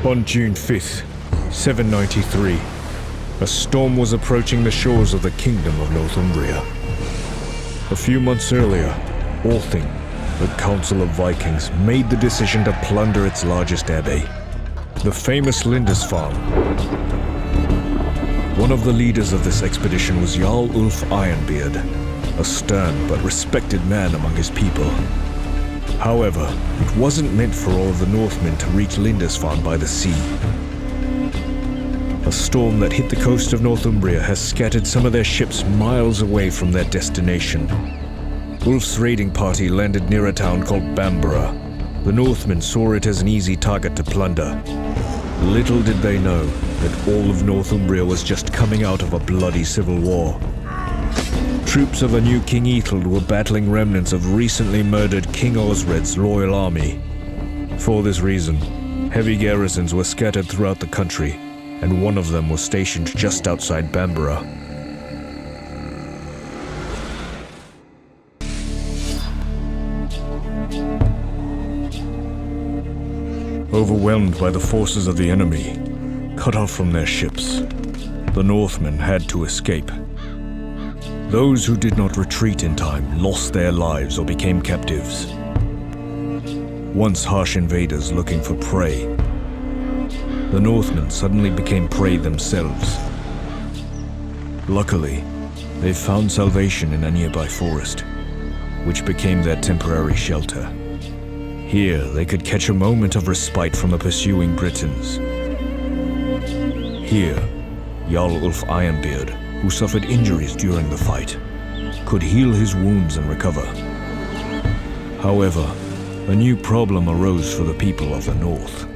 On June 5th, 793, a storm was approaching the shores of the Kingdom of Northumbria. A few months earlier, Althing, the Council of Vikings, made the decision to plunder its largest abbey, the famous Lindisfarne. One of the leaders of this expedition was Jarl Ulf Ironbeard, a stern but respected man among his people. However, it wasn't meant for all of the Northmen to reach Lindisfarne by the sea. A storm that hit the coast of Northumbria has scattered some of their ships miles away from their destination. Ulf's raiding party landed near a town called Bamborough. The Northmen saw it as an easy target to plunder. Little did they know that all of Northumbria was just coming out of a bloody civil war. Troops of a new King Ethelred were battling remnants of recently murdered King Osred's loyal army. For this reason, heavy garrisons were scattered throughout the country, and one of them was stationed just outside Bamborough. Overwhelmed by the forces of the enemy, cut off from their ships, the Northmen had to escape. Those who did not retreat in time lost their lives or became captives. Once harsh invaders looking for prey, the Northmen suddenly became prey themselves. Luckily, they found salvation in a nearby forest, which became their temporary shelter. Here, they could catch a moment of respite from the pursuing Britons. Here, Jarl Ulf Ironbeard, who suffered injuries during the fight, could heal his wounds and recover. However, a new problem arose for the people of the North.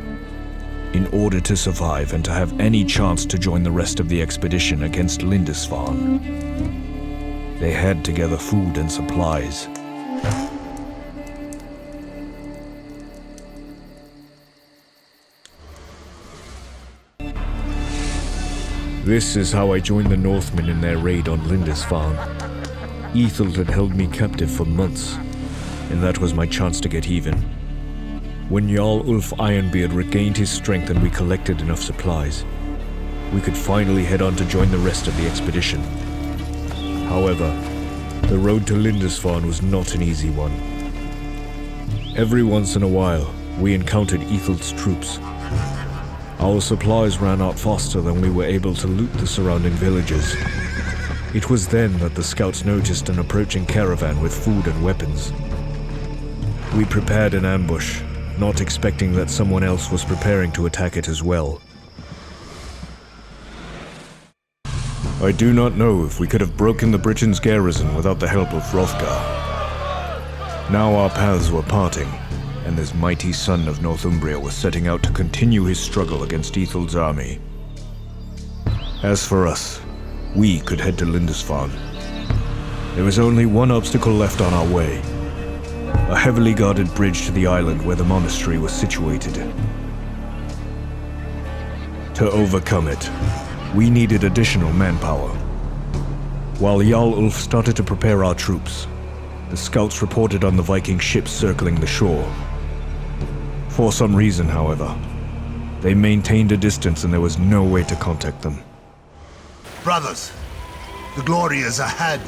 In order to survive and to have any chance to join the rest of the expedition against Lindisfarne, they had to gather food and supplies. This is how I joined the Northmen in their raid on Lindisfarne. Ethelred had held me captive for months, and that was my chance to get even. When Jarl Ulf Ironbeard regained his strength and we collected enough supplies, we could finally head on to join the rest of the expedition. However, the road to Lindisfarne was not an easy one. Every once in a while, we encountered Ethelred's troops. Our supplies ran out faster than we were able to loot the surrounding villages. It was then that the scouts noticed an approaching caravan with food and weapons. We prepared an ambush, not expecting that someone else was preparing to attack it as well. I do not know if we could have broken the Britons' garrison without the help of Hrothgar. Now our paths were parting, and this mighty son of Northumbria was setting out to continue his struggle against Ethelred's army. As for us, we could head to Lindisfarne. There was only one obstacle left on our way: a heavily guarded bridge to the island where the monastery was situated. To overcome it, we needed additional manpower. While Jarl Ulf started to prepare our troops, the scouts reported on the Viking ships circling the shore. For some reason, however, they maintained a distance and there was no way to contact them. Brothers, the glory is ahead.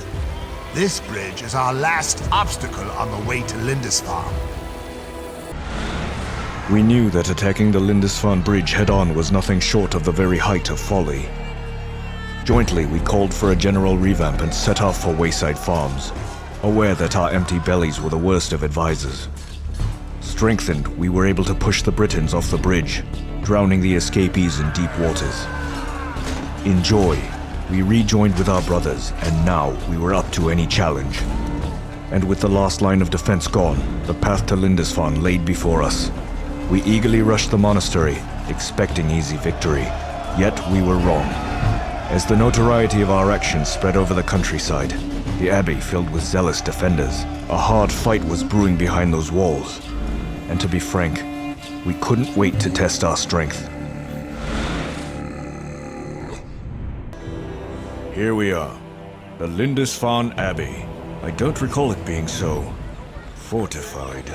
This bridge is our last obstacle on the way to Lindisfarne. We knew that attacking the Lindisfarne bridge head-on was nothing short of the very height of folly. Jointly, we called for a general revamp and set off for Wayside Farms, aware that our empty bellies were the worst of advisors. Strengthened, we were able to push the Britons off the bridge, drowning the escapees in deep waters. In joy, we rejoined with our brothers, and now we were up to any challenge. And with the last line of defense gone, the path to Lindisfarne laid before us. We eagerly rushed the monastery, expecting easy victory. Yet we were wrong. As the notoriety of our actions spread over the countryside, the abbey filled with zealous defenders, a hard fight was brewing behind those walls. And to be frank, we couldn't wait to test our strength. Here we are, the Lindisfarne Abbey. I don't recall it being so fortified.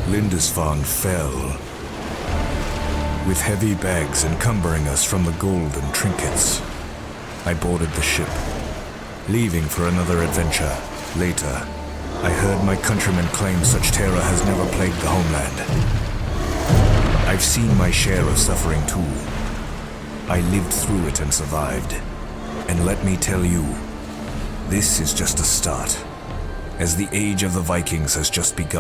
Lindisfarne fell, with heavy bags encumbering us from the gold and trinkets. I boarded the ship, leaving for another adventure. Later, I heard my countrymen claim such terror has never plagued the homeland. I've seen my share of suffering too. I lived through it and survived. And let me tell you, this is just a start, as the age of the Vikings has just begun.